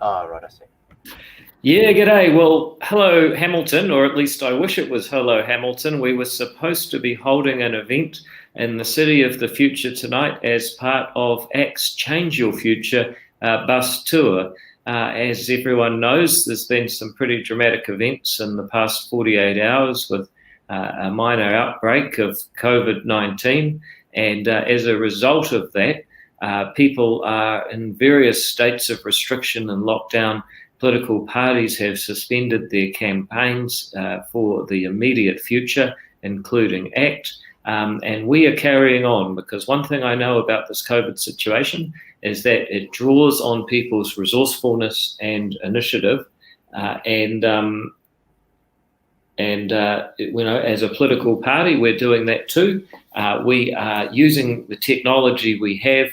Ah, right, I see. Yeah, g'day. Well, hello, Hamilton, or at least I wish it was hello, Hamilton. We were supposed to be holding an event in the City of the Future tonight as part of ACT's Change Your Future bus tour. As everyone knows, there's been some pretty dramatic events in the past 48 hours with a minor outbreak of COVID-19. And as a result of that, people are in various states of restriction and lockdown. Political parties have suspended their campaigns for the immediate future, including ACT. And we are carrying on because one thing I know about this COVID situation is that it draws on people's resourcefulness and initiative. As a political party, we're doing that too. We are using the technology we have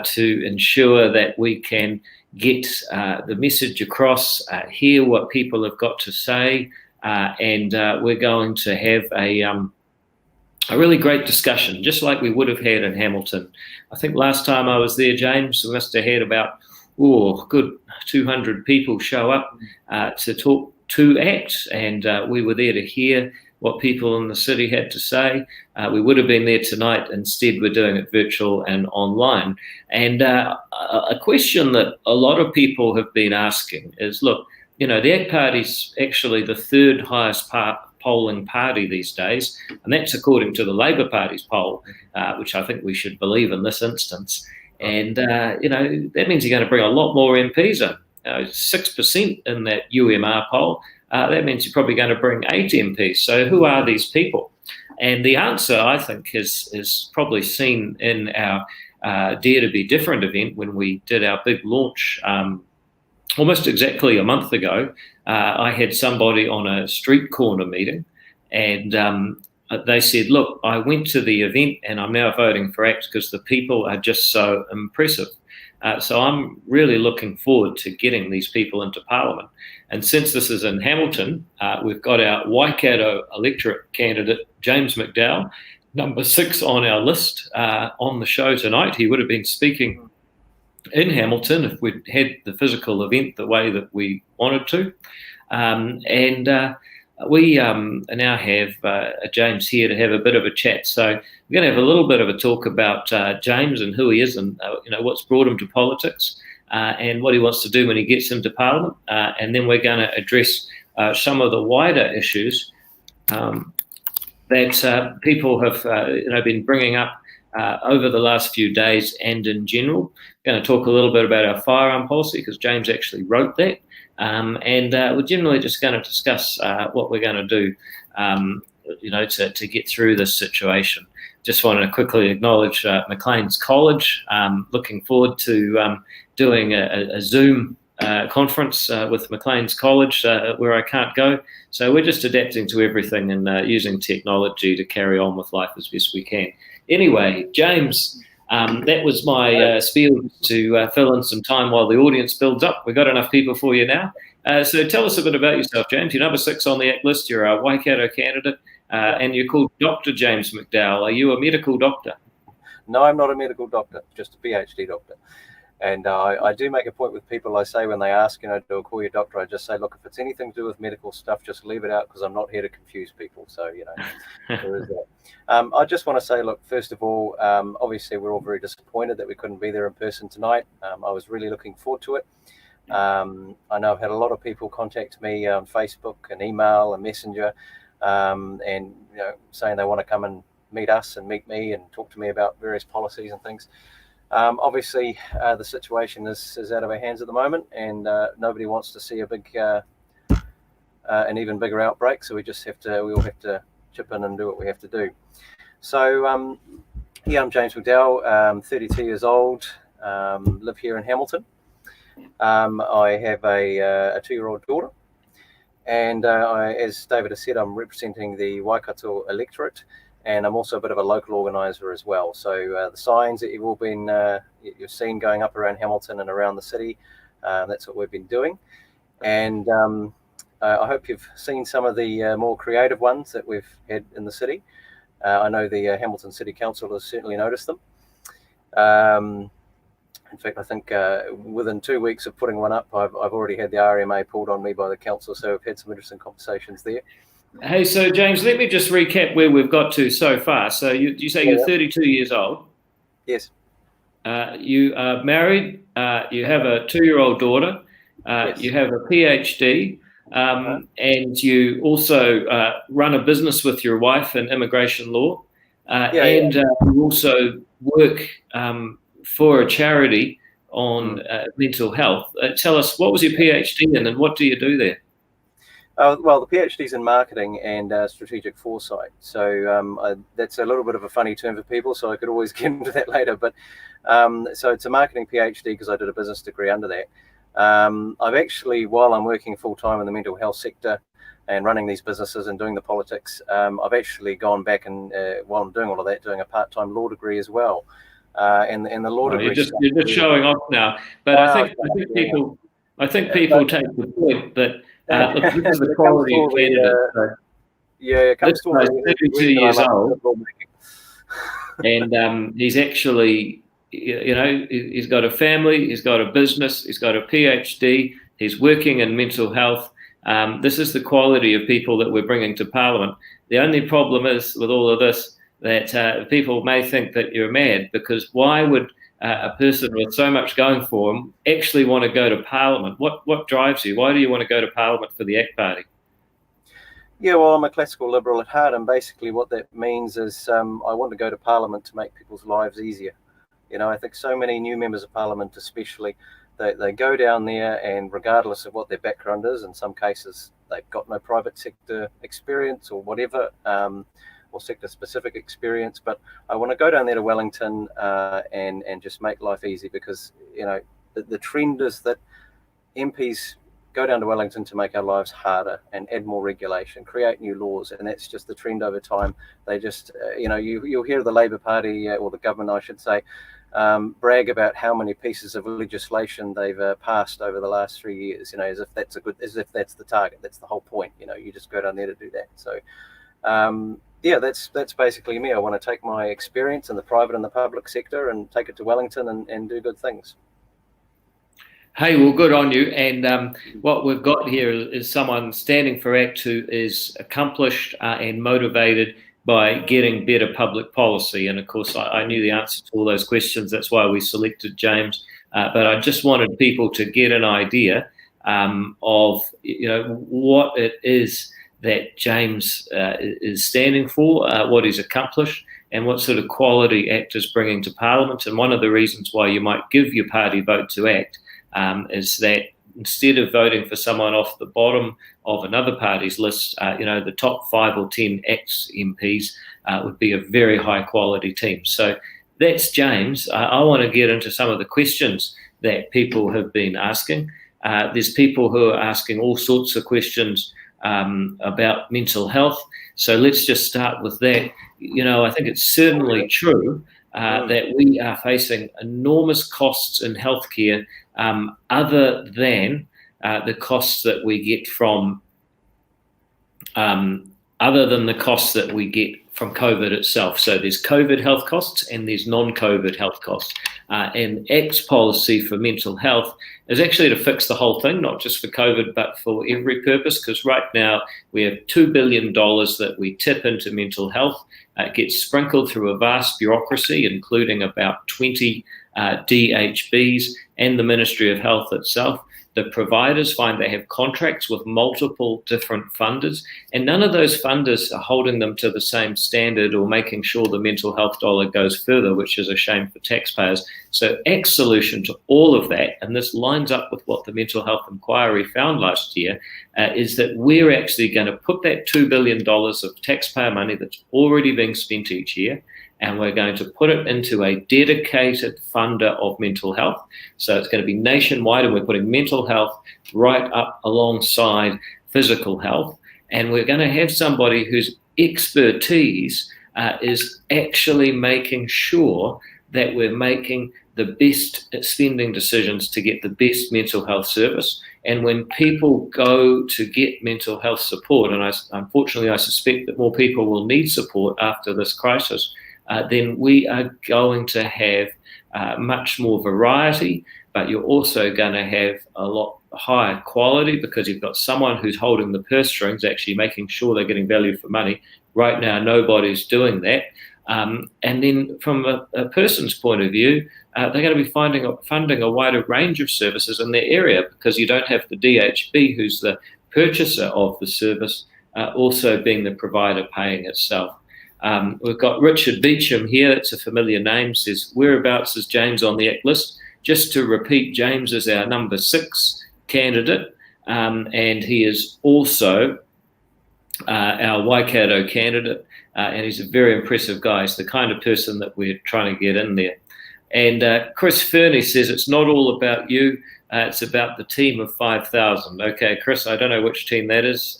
to ensure that we can get the message across, hear what people have got to say, and we're going to have a really great discussion, just like we would have had in Hamilton. I think last time I was there, James, we must have had about good 200 people show up to talk to ACT, and we were there to hear what people in the city had to say. We would have been there tonight. Instead, we're doing it virtual and online. And a question that a lot of people have been asking is, look, the ACT Party's actually the third highest polling party these days, and that's according to the Labour Party's poll, which I think we should believe in this instance. And, that means you're going to bring a lot more MPs in. 6% in that UMR poll. That means you're probably going to bring 8 MPs. So who are these people? And the answer, I think, is probably seen in our Dare to Be Different event when we did our big launch almost exactly a month ago. I had somebody on a street corner meeting, and they said, look, I went to the event and I'm now voting for ACT because the people are just so impressive. So I'm really looking forward to getting these people into Parliament. And since this is in Hamilton, we've got our Waikato electorate candidate, James McDowall, number 6 on our list on the show tonight. He would have been speaking in Hamilton if we'd had the physical event the way that we wanted to. We now have James here to have a bit of a chat. So we're going to have a little bit of a talk about James and who he is and what's brought him to politics and what he wants to do when he gets into Parliament. And then we're going to address some of the wider issues that people have been bringing up over the last few days and in general. We're going to talk a little bit about our firearm policy because James actually wrote that. We're generally just going to discuss what we're going to do, to get through this situation. Just wanted to quickly acknowledge Maclean's College. Looking forward to doing a Zoom conference with Maclean's College where I can't go. So we're just adapting to everything and using technology to carry on with life as best we can. Anyway, James, that was my spiel to fill in some time while the audience builds up. We've got enough people for you now. So tell us a bit about yourself, James. You're number 6 on the ACT list. You're a Waikato candidate, and you're called Dr. James McDowall. Are you a medical doctor? No, I'm not a medical doctor, just a PhD doctor. And I do make a point with people. I say when they ask, do I call you doctor? I just say, look, if it's anything to do with medical stuff, just leave it out because I'm not here to confuse people. So, there is that. I just want to say, look, first of all, obviously we're all very disappointed that we couldn't be there in person tonight. I was really looking forward to it. I know I've had a lot of people contact me on Facebook and email and Messenger, and saying they want to come and meet us and meet me and talk to me about various policies and things. Obviously, the situation is out of our hands at the moment, and nobody wants to see a big, an even bigger outbreak. So we all have to chip in and do what we have to do. So, I'm James McDowall. I'm 32 years old. Live here in Hamilton. I have a 2-year-old daughter, and as David has said, I'm representing the Waikato electorate. And I'm also a bit of a local organizer as well. So the signs that you've seen going up around Hamilton and around the city, that's what we've been doing. And I hope you've seen some of the more creative ones that we've had in the city. I know the Hamilton City Council has certainly noticed them. In fact, I think within 2 weeks of putting one up, I've already had the RMA pulled on me by the council, so we've had some interesting conversations there. Hey, so James, let me just recap where we've got to so far. So you say you're 32 years old. Yes. You are married. You have a 2-year-old daughter. Yes. You have a PhD. And you also run a business with your wife in immigration law. You also work for a charity on mental health. Tell us, what was your PhD in and what do you do there? Well, the PhD's in marketing and strategic foresight. So that's a little bit of a funny term for people, so I could always get into that later. But so it's a marketing PhD because I did a business degree under that. I've actually, while I'm working full-time in the mental health sector and running these businesses and doing the politics, I've actually gone back and, while I'm doing all of that, doing a part-time law degree as well. And the law degree... You're just showing off now. But I think people take the point that look, this is the quality of candidate. It comes to 32 years old. And he's actually... he's got a family, he's got a business, he's got a PhD, he's working in mental health. This is the quality of people that we're bringing to Parliament. The only problem is with all of this that people may think that you're mad, because why would a person with so much going for him actually want to go to Parliament? What drives you? Why do you want to go to Parliament for the ACT Party? Yeah, well, I'm a classical liberal at heart, and basically what that means is I want to go to Parliament to make people's lives easier. I think so many new members of Parliament especially, they go down there and regardless of what their background is, in some cases they've got no private sector experience or whatever, or sector-specific experience, but I want to go down there to Wellington and just make life easy, because, the trend is that MPs go down to Wellington to make our lives harder and add more regulation, create new laws, and that's just the trend over time. They just, you'll hear the Labour Party, or the government, I should say, brag about how many pieces of legislation they've passed over the last 3 years, as if that's the target, that's the whole point. You just go down there to do that. So, that's basically me. I want to take my experience in the private and the public sector and take it to Wellington and do good things. Hey, well, good on you. And what we've got here is someone standing for ACT who is accomplished and motivated by getting better public policy. And of course, I knew the answer to all those questions. That's why we selected James. But I just wanted people to get an idea of, what it is that James is standing for, what he's accomplished, and what sort of quality ACT is bringing to Parliament. And one of the reasons why you might give your party vote to ACT is that instead of voting for someone off the bottom of another party's list, the top 5 or 10 ACT MPs would be a very high quality team. So that's James. I want to get into some of the questions that people have been asking. There's people who are asking all sorts of questions about mental health. So let's just start with that. I think it's certainly true that we are facing enormous costs in healthcare, other than the costs that we get from COVID itself. So there's COVID health costs and there's non-COVID health costs. And ACT's policy for mental health is actually to fix the whole thing, not just for COVID, but for every purpose, because right now we have $2 billion that we tip into mental health. It gets sprinkled through a vast bureaucracy, including about 20 DHBs and the Ministry of Health itself. The providers find they have contracts with multiple different funders, and none of those funders are holding them to the same standard or making sure the mental health dollar goes further, which is a shame for taxpayers. So ACT's solution to all of that, and this lines up with what the Mental Health Inquiry found last year, is that we're actually going to put that $2 billion of taxpayer money that's already being spent each year, and we're going to put it into a dedicated funder of mental health. So it's going to be nationwide, and we're putting mental health right up alongside physical health. And we're going to have somebody whose expertise is actually making sure that we're making the best spending decisions to get the best mental health service. And when people go to get mental health support, and unfortunately I suspect that more people will need support after this crisis, then we are going to have much more variety, but you're also going to have a lot higher quality because you've got someone who's holding the purse strings, actually making sure they're getting value for money. Right now, nobody's doing that. And then from a person's point of view, they're going to be funding a wider range of services in their area because you don't have the DHB, who's the purchaser of the service, also being the provider paying itself. We've got Richard Beecham here. It's a familiar name. Says, whereabouts is James on the act list? Just to repeat, James is our number 6 candidate, and he is also our Waikato candidate, and he's a very impressive guy. He's the kind of person that we're trying to get in there. And Chris Fernie says, it's not all about you, it's about the team of 5,000. Okay, Chris, I don't know which team that is,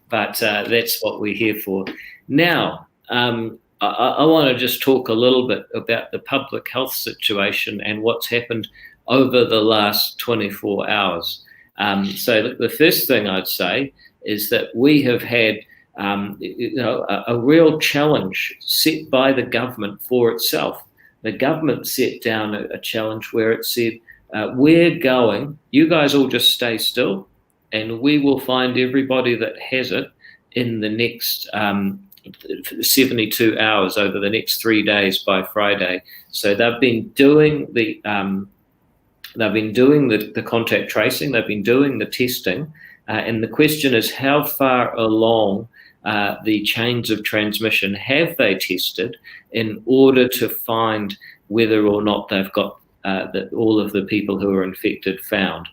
but that's what we're here for. Now, I want to just talk a little bit about the public health situation and what's happened over the last 24 hours. So the first thing I'd say is that we have had a real challenge set by the government for itself. The government set down a challenge where it said, we're going, you guys all just stay still, and we will find everybody that has it in the next 72 hours, over the next 3 days by Friday. So they've been doing the contact tracing, they've been doing the testing, and the question is, how far along the chains of transmission have they tested in order to find whether or not they've got all of the people who are infected found.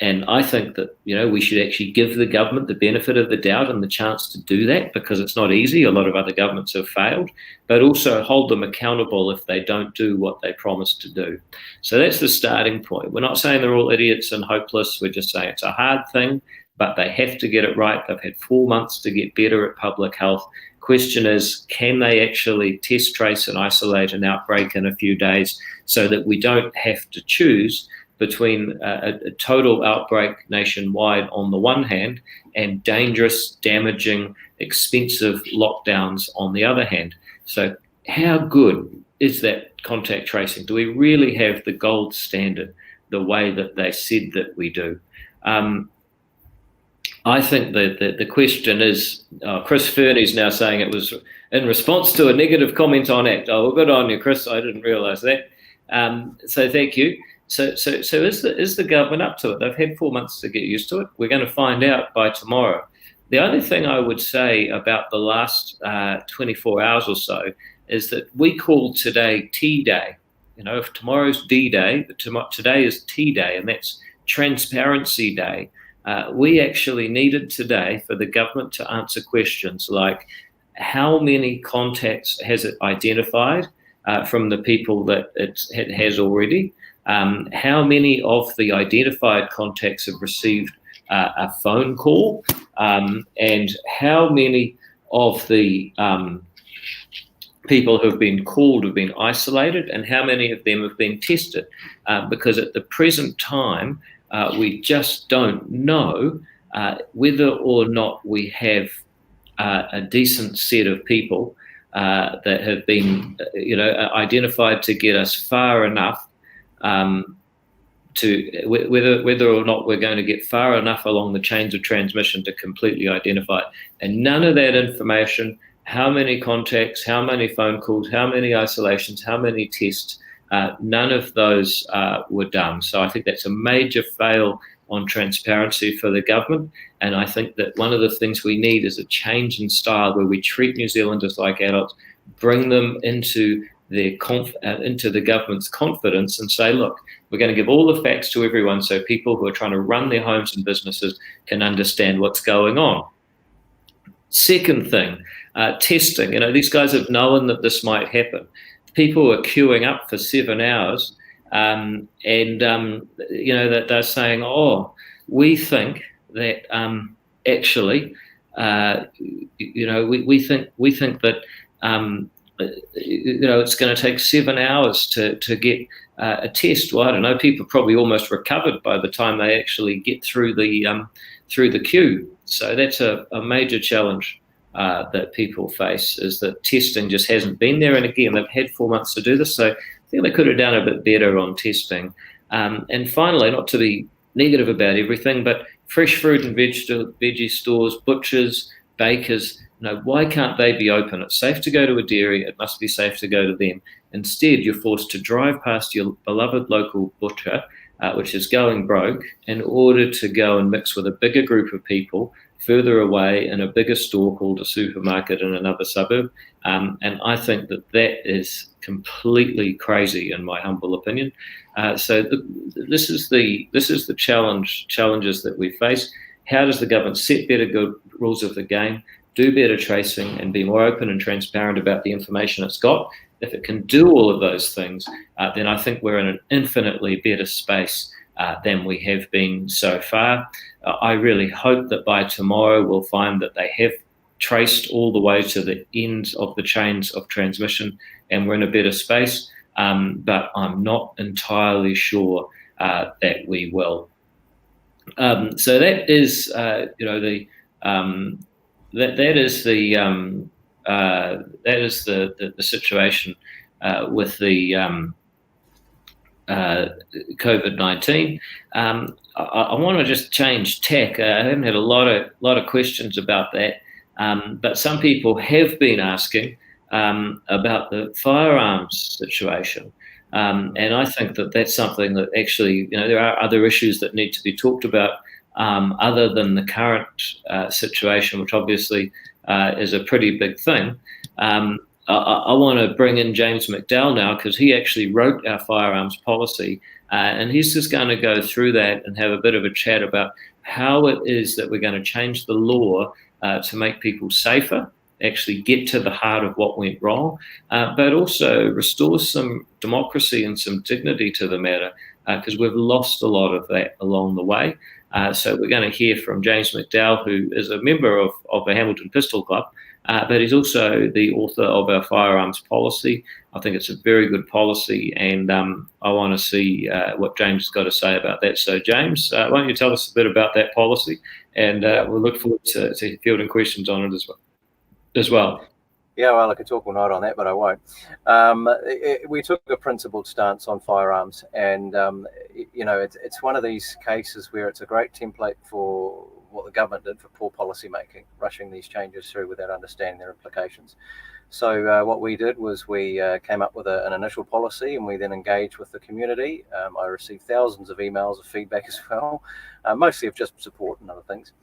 And I think that, we should actually give the government the benefit of the doubt and the chance to do that, because it's not easy. A lot of other governments have failed, but also hold them accountable if they don't do what they promised to do. So that's the starting point. We're not saying they're all idiots and hopeless. We're just saying it's a hard thing, but they have to get it right. They've had 4 months to get better at public health. Question is, can they actually test, trace, and isolate an outbreak in a few days so that we don't have to choose between a total outbreak nationwide on the one hand and dangerous, damaging, expensive lockdowns on the other hand? So how good is that contact tracing? Do we really have the gold standard the way that they said that we do? I think that the question is, Chris Fernie's now saying it was in response to a negative comment on ACT. Oh, well, good on you, Chris. I didn't realise that. So thank you. So is the government up to it? They've had 4 months to get used to it. We're going to find out by tomorrow. The only thing I would say about the last 24 hours or so is that we call today T Day. If tomorrow's D Day, today is T Day, and that's Transparency Day. We actually needed today for the government to answer questions like, how many contacts has it identified from the people that it has already? How many of the identified contacts have received a phone call? And how many of the people who have been called have been isolated, and how many of them have been tested? Because at the present time, we just don't know whether or not we have a decent set of people that have been, identified to get us far enough to whether or not we're going to get far enough along the chains of transmission to completely identify it. And none of that information, how many contacts, how many phone calls, how many isolations, how many tests, none of those were done. So I think that's a major fail on transparency for the government. And I think that one of the things we need is a change in style where we treat New Zealanders like adults, bring them into the government's confidence and say, look, we're going to give all the facts to everyone so people who are trying to run their homes and businesses can understand what's going on. Second thing, testing. These guys have known that this might happen. People are queuing up for 7 hours and that they're saying, oh, we think that actually, we think that it's going to take 7 hours to get a test. Well, I don't know. People are probably almost recovered by the time they actually get through the queue. So that's a major challenge that people face, is that testing just hasn't been there. And again, they've had 4 months to do this. So think they could have done a bit better on testing. And finally, not to be negative about everything, but fresh fruit and veggie stores, butchers, bakers, why can't they be open? It's safe to go to a dairy. It must be safe to go to them. Instead, you're forced to drive past your beloved local butcher, which is going broke, in order to go and mix with a bigger group of people further away in a bigger store called a supermarket in another suburb. And I think that is completely crazy, in my humble opinion. So this is the challenges that we face. How does the government set better good rules of the game, do better tracing, and be more open and transparent about the information it's got? If it can do all of those things, then I think we're in an infinitely better space than we have been so far. I really hope that by tomorrow we'll find that they have traced all the way to the end of the chains of transmission and we're in a better space, but I'm not entirely sure that we will. So that is, that is the situation with the COVID-19. I want to just change tack. I haven't had a lot of questions about that, but some people have been asking about the firearms situation. And I think that that's something that actually, there are other issues that need to be talked about other than the current situation, which obviously is a pretty big thing. I want to bring in James McDowall now, because he actually wrote our firearms policy, and he's just going to go through that and have a bit of a chat about how it is that we're going to change the law to make people safer, actually get to the heart of what went wrong, but also restore some democracy and some dignity to the matter, because we've lost a lot of that along the way. So we're going to hear from James McDowall, who is a member of the Hamilton Pistol Club, but he's also the author of our firearms policy. I think it's a very good policy, and I want to see what James has got to say about that. So James, why don't you tell us a bit about that policy, and we'll look forward to fielding questions on it as well. Yeah, well, I could talk all night on that, but I won't. We took a principled stance on firearms, and it's one of these cases where it's a great template for what the government did for poor policy making, rushing these changes through without understanding their implications. So what we did was we came up with an initial policy, and we then engaged with the community. I received thousands of emails of feedback as well, mostly of just support and other things.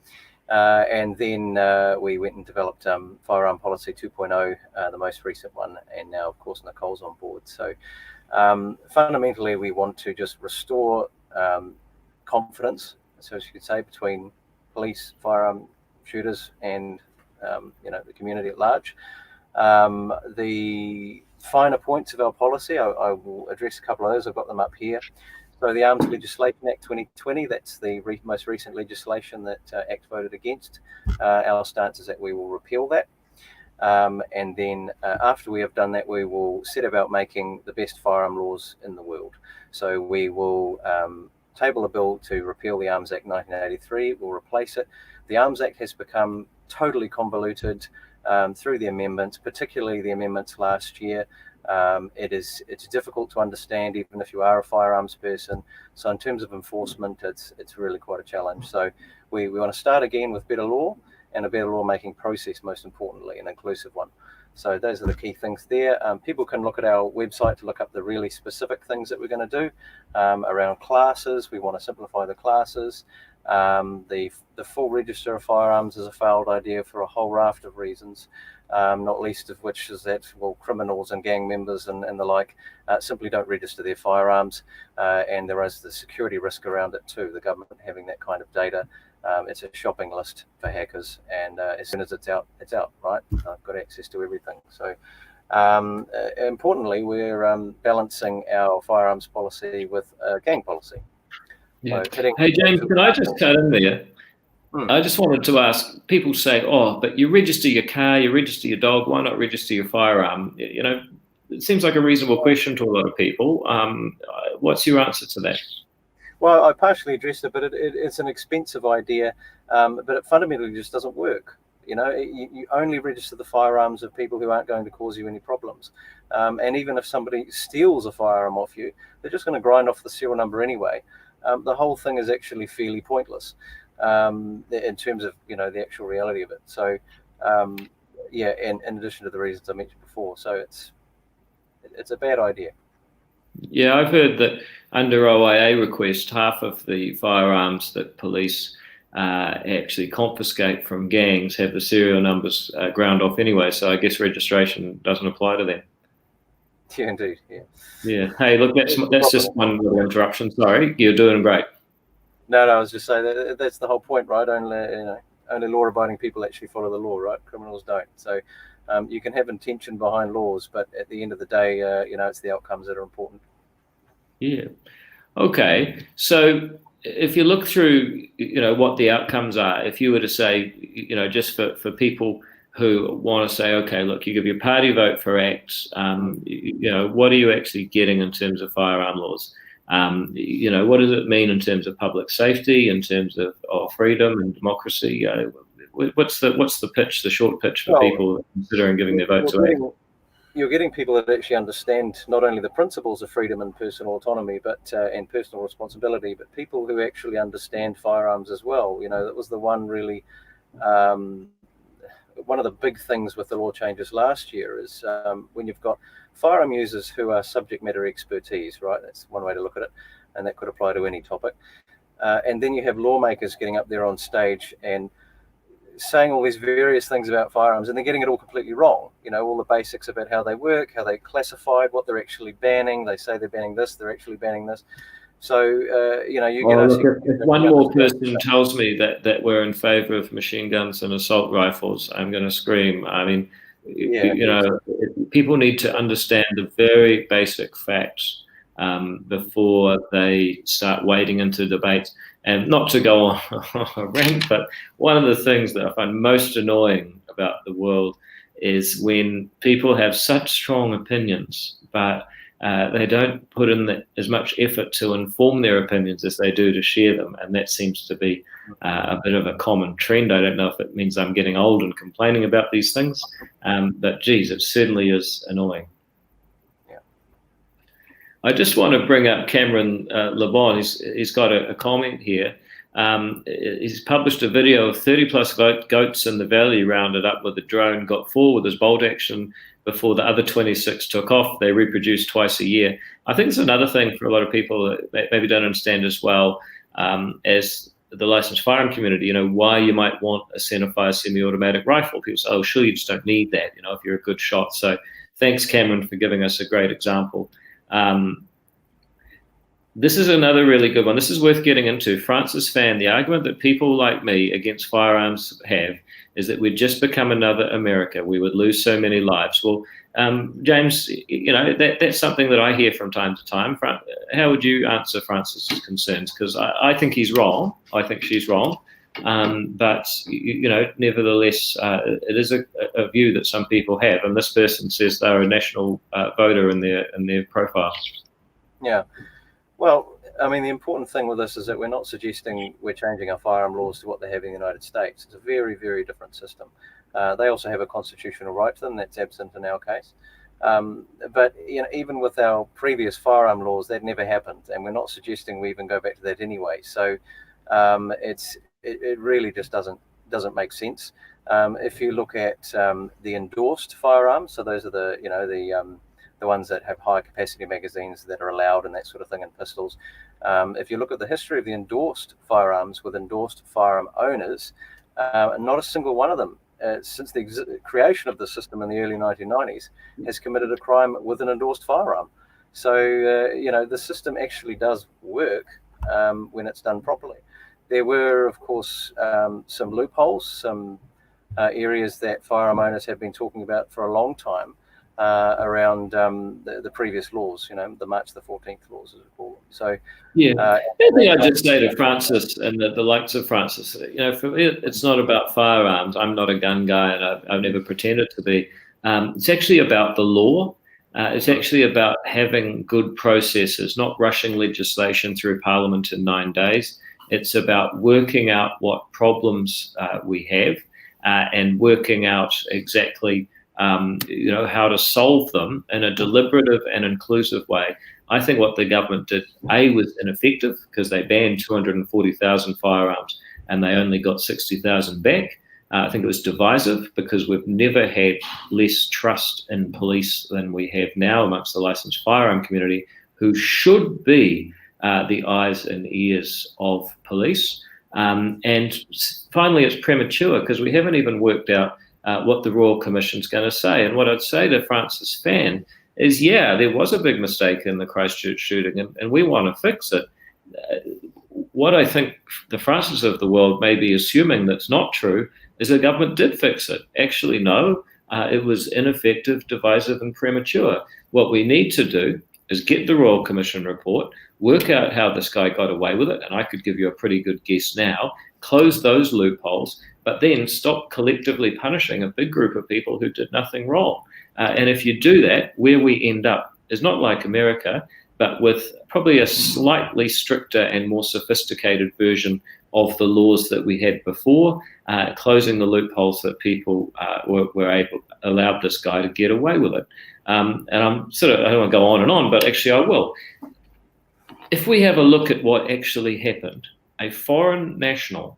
And then we went and developed Firearm Policy 2.0, the most recent one, and now, of course, Nicole's on board. So fundamentally, we want to just restore confidence, so as you could say, between police, firearm shooters, and the community at large. The finer points of our policy, I will address a couple of those. I've got them up here. So the Arms Legislation Act 2020, that's the most recent legislation that ACT voted against. Our stance is that we will repeal that. And then after we have done that, we will set about making the best firearm laws in the world. So we will table a bill to repeal the Arms Act 1983. We'll replace it. The Arms Act has become totally convoluted through the amendments, particularly the amendments last year. It's difficult to understand even if you are a firearms person. So in terms of enforcement, it's really quite a challenge. So we want to start again with better law, and a better lawmaking process, most importantly, an inclusive one. So those are the key things there. People can look at our website to look up the really specific things that we're going to do around classes. We want to simplify the classes. The full register of firearms is a failed idea for a whole raft of reasons. Not least of which is that, criminals and gang members and the like simply don't register their firearms, and there is the security risk around it too, the government having that kind of data. It's a shopping list for hackers, and as soon as it's out, right? I've got access to everything. So importantly, we're balancing our firearms policy with gang policy. Yeah. So hey, James, can I just cut in there? I just wanted to ask, people say, but you register your car, you register your dog, why not register your firearm? It seems like a reasonable question to a lot of people. What's your answer to that? Well, I partially addressed it, but it's an expensive idea, but it fundamentally just doesn't work. You only register the firearms of people who aren't going to cause you any problems. And even if somebody steals a firearm off you, they're just going to grind off the serial number anyway. The whole thing is actually fairly pointless in terms of, the actual reality of it. So, yeah, and in addition to the reasons I mentioned before. So it's a bad idea. Yeah, I've heard that under OIA request, half of the firearms that police actually confiscate from gangs have the serial numbers ground off anyway, so I guess registration doesn't apply to them. Yeah, indeed. Yeah. Yeah. Hey, look, that's just one little interruption. Sorry, you're doing great. No, I was just saying that's the whole point, right? Only law-abiding people actually follow the law, right? Criminals don't. So you can have intention behind laws, but at the end of the day, it's the outcomes that are important. Yeah. Okay. So if you look through, what the outcomes are, if you were to say, just for people who want to say, okay, look, you give your party vote for X, what are you actually getting in terms of firearm laws? What does it mean in terms of public safety, in terms of freedom and democracy? What's the pitch, the short pitch for people considering giving their vote to X? You're getting people that actually understand not only the principles of freedom and personal autonomy, but and personal responsibility, but people who actually understand firearms as well. That was the one really one of the big things with the law changes last year is when you've got firearm users who are subject matter expertise, right? That's one way to look at it, and that could apply to any topic. And then you have lawmakers getting up there on stage and saying all these various things about firearms, and they're getting it all completely wrong. All the basics about how they work, how they're classified, what they're actually banning. They say they're banning this, they're actually banning this. So, if one more person tells me that we're in favour of machine guns and assault rifles, I'm going to scream. I mean, people need to understand the very basic facts before they start wading into debates. And not to go on a rant, but one of the things that I find most annoying about the world is when people have such strong opinions, but they don't put in as much effort to inform their opinions as they do to share them. And that seems to be a bit of a common trend. I don't know if it means I'm getting old and complaining about these things, but geez, it certainly is annoying. I just want to bring up Cameron LeBon. He's got a comment here. He's published a video of 30 plus goats in the valley rounded up with a drone, got 4 with his bolt action before the other 26 took off. They reproduce twice a year. I think it's another thing for a lot of people that maybe don't understand as well as the licensed firearm community, why you might want a centerfire semi-automatic rifle. People say, oh, sure, you just don't need that, if you're a good shot. So thanks, Cameron, for giving us a great example. This is another really good one. This is worth getting into. Francis Fan, the argument that people like me against firearms have is that we'd just become another America. We would lose so many lives. Well, James, that's something that I hear from time to time. How would you answer Francis's concerns? Because I think he's wrong. I think she's wrong. But nevertheless, it is a view that some people have, and this person says they're a national voter in their profile. Yeah, well, I mean, the important thing with this is that we're not suggesting we're changing our firearm laws to what they have in the United States. It's a very, very different system. They also have a constitutional right to them that's absent in our case. But even with our previous firearm laws, that never happened, and we're not suggesting we even go back to that anyway. So it really just doesn't make sense. If you look at the endorsed firearms, so those are the ones that have high capacity magazines that are allowed and that sort of thing, and pistols. If you look at the history of the endorsed firearms with endorsed firearm owners, not a single one of them since the creation of the system in the early 1990s has committed a crime with an endorsed firearm. So the system actually does work when it's done properly. There were, of course, some loopholes, some areas that firearm owners have been talking about for a long time around the previous laws, the March the 14th laws, as we call them. So, I think I just say to Francis and the likes of Francis, for me, it's not about firearms. I'm not a gun guy, and I've never pretended to be. It's actually about the law. It's actually about having good processes, not rushing legislation through Parliament in 9 days. It's about working out what problems we have and working out exactly how to solve them in a deliberative and inclusive way. I think what the government did, was ineffective because they banned 240,000 firearms and they only got 60,000 back. I think it was divisive because we've never had less trust in police than we have now amongst the licensed firearm community, who should be the eyes and ears of police. And finally, it's premature because we haven't even worked out what the Royal Commission's going to say. And what I'd say to Francis Phan is, there was a big mistake in the Christchurch shooting, and we want to fix it. What I think the Francis of the world may be assuming that's not true is the government did fix it. Actually, no, it was ineffective, divisive, and premature. What we need to do is get the Royal Commission report, work out how this guy got away with it, and I could give you a pretty good guess now, close those loopholes, but then stop collectively punishing a big group of people who did nothing wrong. And if you do that, where we end up is not like America, but with probably a slightly stricter and more sophisticated version of the laws that we had before, closing the loopholes that people allowed this guy to get away with it. And I don't want to go on and on, but actually I will. If we have a look at what actually happened, a foreign national,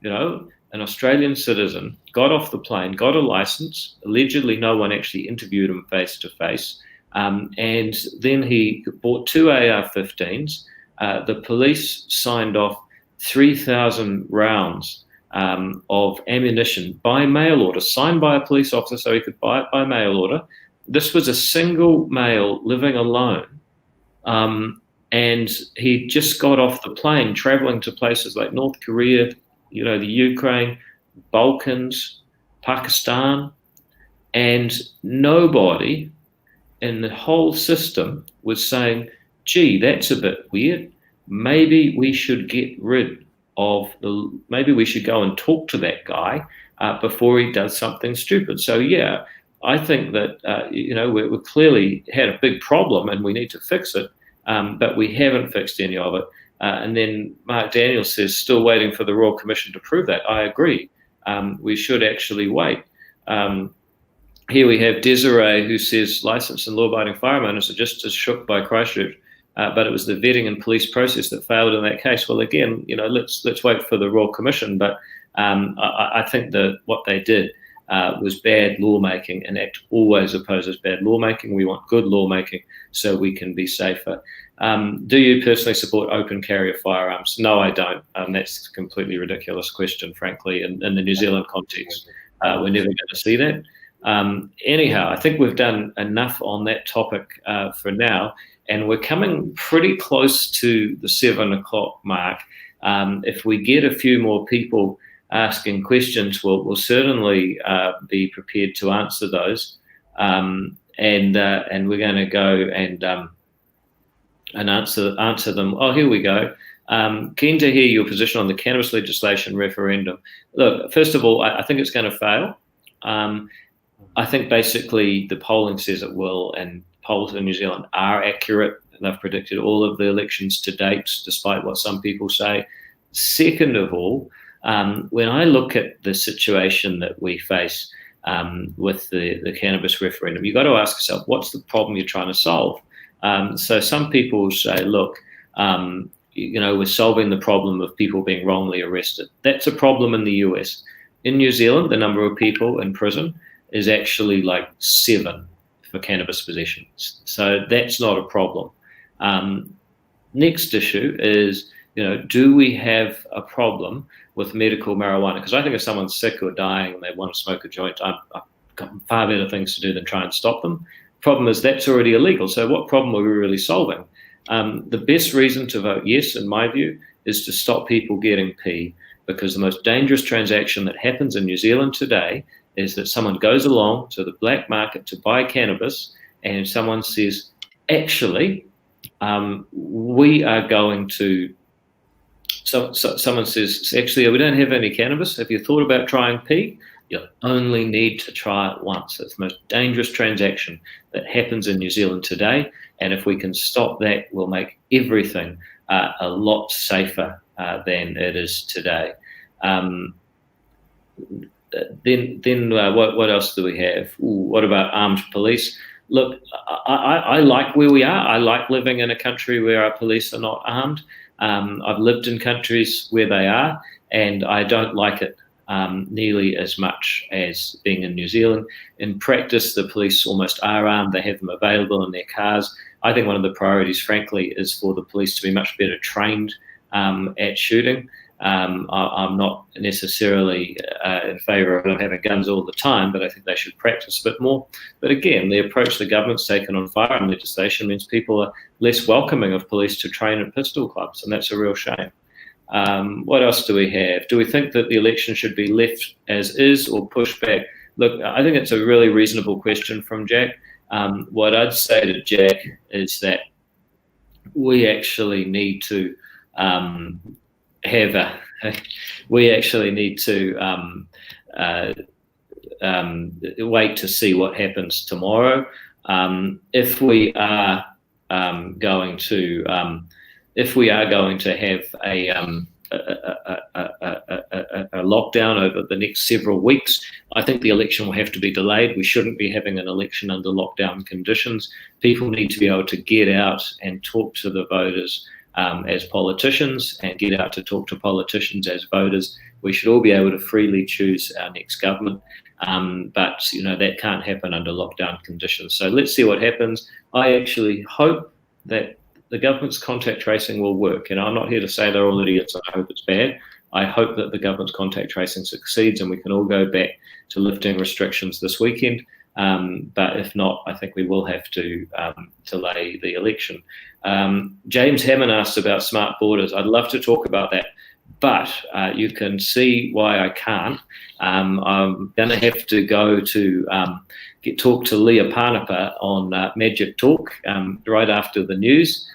an Australian citizen, got off the plane, got a license. Allegedly, no one actually interviewed him face to face. And then he bought 2 AR-15s. The police signed off 3,000 rounds of ammunition by mail order, signed by a police officer so he could buy it by mail order. This was a single male living alone. And he just got off the plane, traveling to places like North Korea, the Ukraine, Balkans, Pakistan, and nobody in the whole system was saying, gee, that's a bit weird. Maybe we should get rid of maybe we should go and talk to that guy before he does something stupid. So, I think that, we clearly had a big problem and we need to fix it, but we haven't fixed any of it. And then Mark Daniels says, still waiting for the Royal Commission to prove that. I agree. We should actually wait. Here we have Desiree, who says licensed and law-abiding firearm owners are just as shook by Christchurch, but it was the vetting and police process that failed in that case. Well, again, let's wait for the Royal Commission. But I think that what they did was bad lawmaking, and ACT always opposes bad lawmaking. We want good lawmaking so we can be safer. Do you personally support open carry of firearms? No, I don't. That's a completely ridiculous question, frankly, in the New Zealand context. We're never going to see that. Anyhow, I think we've done enough on that topic for now, and we're coming pretty close to the 7 o'clock mark. If we get a few more people asking questions, we'll certainly be prepared to answer those. And we're going to go and answer them. Oh, here we go. Keen to hear your position on the cannabis legislation referendum. Look, first of all, I think it's going to fail. I think basically the polling says it will, and polls in New Zealand are accurate. They've predicted all of the elections to date, despite what some people say. Second of all, when I look at the situation that we face with the cannabis referendum, you've got to ask yourself, what's the problem you're trying to solve? So some people say, look, we're solving the problem of people being wrongly arrested. That's a problem in the US. In New Zealand, the number of people in prison is actually like 7 for cannabis possession. So that's not a problem. Next issue is, do we have a problem with medical marijuana? Because I think if someone's sick or dying and they want to smoke a joint, I've got far better things to do than try and stop them. Problem is that's already illegal. So what problem are we really solving? The best reason to vote yes, in my view, is to stop people getting P, because the most dangerous transaction that happens in New Zealand today is that someone goes along to the black market to buy cannabis and someone says, actually, we are going to, someone says, actually, we don't have any cannabis. Have you thought about trying P? You only need to try it once. It's the most dangerous transaction that happens in New Zealand today. And if we can stop that, we'll make everything a lot safer than it is today. what else do we have? Ooh, what about armed police? Look, I like where we are. I like living in a country where our police are not armed. I've lived in countries where they are, and I don't like it nearly as much as being in New Zealand. In practice, the police almost are armed. They have them available in their cars. I think one of the priorities, frankly, is for the police to be much better trained at shooting. I'm not necessarily in favour of them having guns all the time, but I think they should practice a bit more. But again, the approach the government's taken on firearm legislation means people are less welcoming of police to train at pistol clubs, and that's a real shame. What else do we have? Do we think that the election should be left as is or pushed back? Look, I think it's a really reasonable question from Jack. What I'd say to Jack is that we actually need to wait to see what happens tomorrow. If we are going to have a lockdown over the next several weeks, I think the election will have to be delayed. We shouldn't be having an election under lockdown conditions. People need to be able to get out and talk to the voters as politicians, and get out to talk to politicians as voters. We should all be able to freely choose our next government, but that can't happen under lockdown conditions. So let's see what happens. I actually hope that the government's contact tracing will work, and I'm not here to say they're all idiots and I hope it's bad. I hope that the government's contact tracing succeeds and we can all go back to lifting restrictions this weekend. But if not, I think we will have to delay the election. James Hammond asked about smart borders. I'd love to talk about that, but you can see why I can't. I'm going to have to go to talk to Leah Parnapa on Magic Talk right after the news.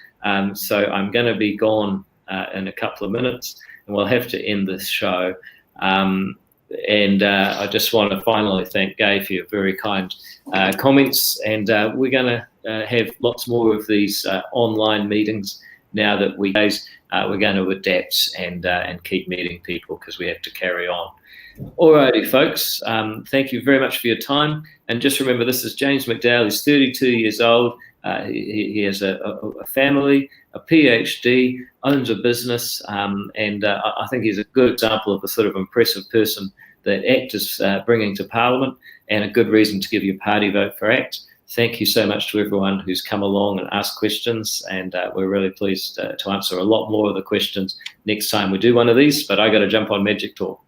So I'm going to be gone in a couple of minutes, and we'll have to end this show. I just want to finally thank Gay for your very kind comments, and we're going to have lots more of these online meetings now that we're going to adapt and keep meeting people because we have to carry on. Alrighty, folks, thank you very much for your time, and just remember, this is James McDowall. He's 32 years old. He has a family, a PhD, owns a business, and I think he's a good example of the sort of impressive person that ACT is bringing to Parliament, and a good reason to give your party vote for ACT. Thank you so much to everyone who's come along and asked questions, and we're really pleased to answer a lot more of the questions next time we do one of these, but I got to jump on Magic Talk.